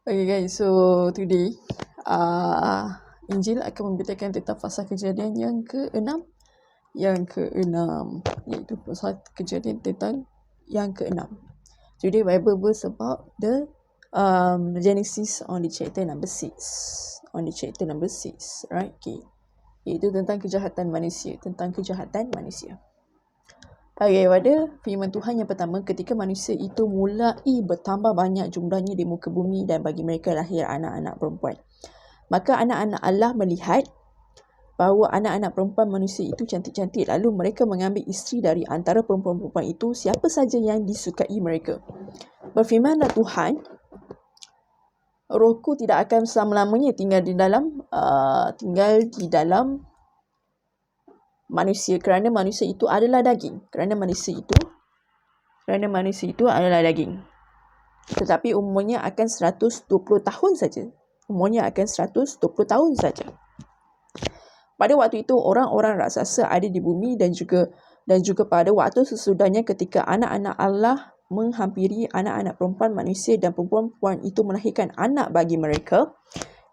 Okay guys, so today Injil akan memberitakan tentang fasa kejadian yang ke-6 iaitu pasal kejadian tentang yang ke-6. Today Bible verse about the Genesis on the chapter number 6. Right? Okay. Iaitu tentang kejahatan manusia. Okay, pada firman Tuhan yang pertama, ketika manusia itu mulai bertambah banyak jumlahnya di muka bumi dan bagi mereka lahir anak-anak perempuan. Maka anak-anak Allah melihat bahawa anak-anak perempuan manusia itu cantik-cantik, lalu mereka mengambil isteri dari antara perempuan-perempuan itu siapa saja yang disukai mereka. Berfirmanlah Tuhan, Rohku tidak akan selama-lamanya tinggal di dalam manusia, kerana manusia itu adalah daging. Tetapi umurnya akan 120 tahun saja. Pada waktu itu orang-orang raksasa ada di bumi dan juga pada waktu sesudahnya ketika anak-anak Allah menghampiri anak-anak perempuan manusia dan perempuan itu melahirkan anak bagi mereka.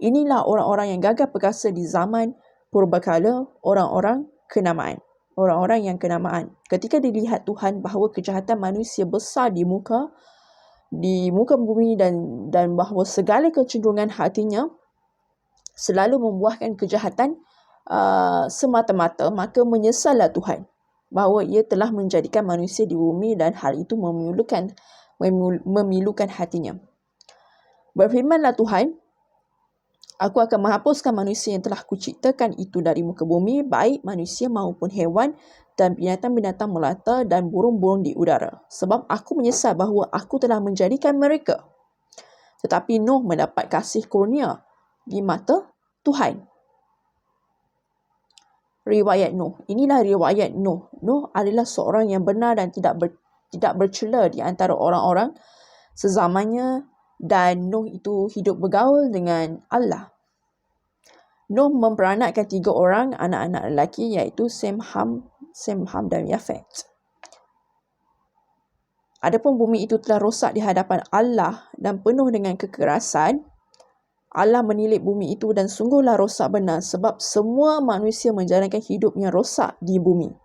Inilah orang-orang yang gagah perkasa di zaman purbakala, orang-orang yang kenamaan. Ketika dilihat Tuhan bahawa kejahatan manusia besar di muka bumi dan bahawa segala kecenderungan hatinya selalu membuahkan kejahatan semata-mata, maka menyesallah Tuhan bahawa ia telah menjadikan manusia di bumi dan hal itu memilukan hatinya. Berfirmanlah Tuhan, Aku akan menghapuskan manusia yang telah kuciptakan itu dari muka bumi, baik manusia maupun hewan dan binatang-binatang melata dan burung-burung di udara. Sebab aku menyesal bahawa aku telah menjadikan mereka. Tetapi Nuh mendapat kasih kurnia di mata Tuhan. Riwayat Nuh. Inilah riwayat Nuh. Nuh adalah seorang yang benar dan tidak bercela di antara orang-orang sezamannya, dan Nuh itu hidup bergaul dengan Allah. Nuh memperanakkan 3 orang anak-anak lelaki, iaitu Sem, Ham dan Yafet. Adapun bumi itu telah rosak di hadapan Allah dan penuh dengan kekerasan. Allah menilik bumi itu dan sungguhlah rosak benar, sebab semua manusia menjalankan hidupnya rosak di bumi.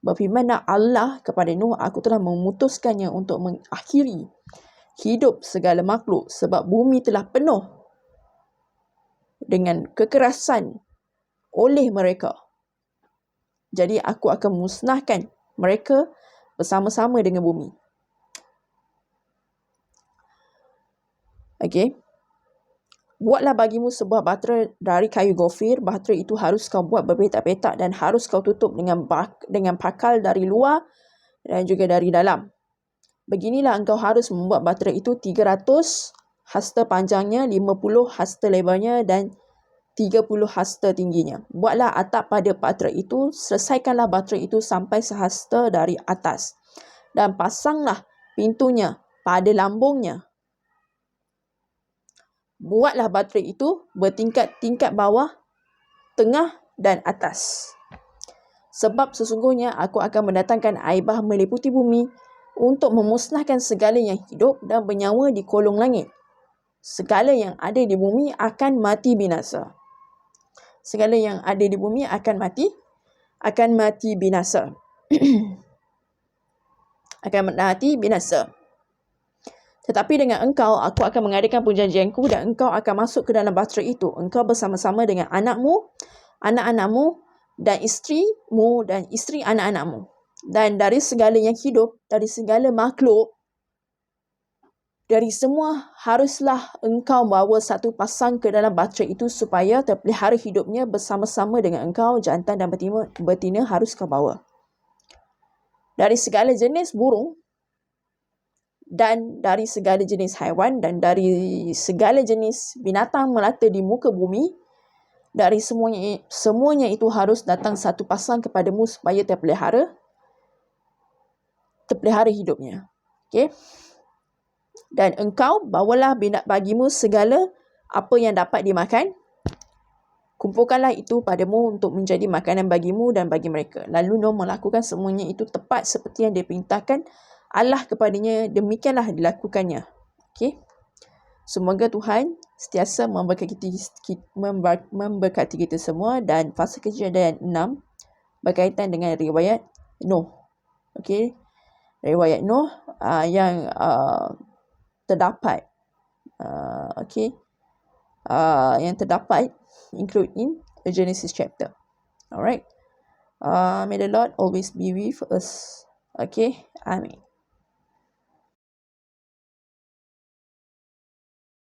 Berfirmanlah Allah kepada Nuh, Aku telah memutuskannya untuk mengakhiri hidup segala makhluk, sebab bumi telah penuh dengan kekerasan oleh mereka. Jadi aku akan musnahkan mereka bersama-sama dengan bumi. Okey. Buatlah bagimu sebuah bahtera dari kayu gofir. Bahtera itu harus kau buat berpetak-petak dan harus kau tutup dengan pakal dari luar dan juga dari dalam. Beginilah engkau harus membuat bahtera itu 300 hasta panjangnya, 50 hasta lebarnya dan 30 hasta tingginya. Buatlah atap pada bahtera itu, selesaikanlah bahtera itu sampai sehasta dari atas. Dan pasanglah pintunya pada lambungnya. Buatlah bahtera itu bertingkat-tingkat bawah, tengah dan atas. Sebab sesungguhnya aku akan mendatangkan air bah meliputi bumi untuk memusnahkan segala yang hidup dan bernyawa di kolong langit. Segala yang ada di bumi akan mati binasa. Tetapi dengan engkau, aku akan mengadakan perjanjianku dan engkau akan masuk ke dalam bahtera itu. Engkau bersama-sama dengan anakmu, anak-anakmu dan isterimu dan isteri anak-anakmu. Dan dari segala yang hidup, dari segala makhluk, dari semua haruslah engkau bawa satu pasang ke dalam bahtera itu supaya terpelihara hidupnya bersama-sama dengan engkau. Jantan dan betina harus kau bawa. Dari segala jenis burung dan dari segala jenis haiwan dan dari segala jenis binatang melata di muka bumi, dari semuanya itu harus datang satu pasang kepadamu supaya terpelihara hidupnya. Okey. Dan engkau bawalah bagimu segala apa yang dapat dimakan. Kumpulkanlah itu padamu untuk menjadi makanan bagimu dan bagi mereka. Lalu Nuh melakukan semuanya itu tepat seperti yang diperintahkan Allah kepadanya. Demikianlah dilakukannya. Okey. Semoga Tuhan sentiasa memberkati kita semua. Dan fasa kejadian 6 berkaitan dengan riwayat Nuh. Okey, riwayat Nuh yang terdapat yang terdapat include in the Genesis chapter. Alright. May the Lord always be with us. Okay. Amin.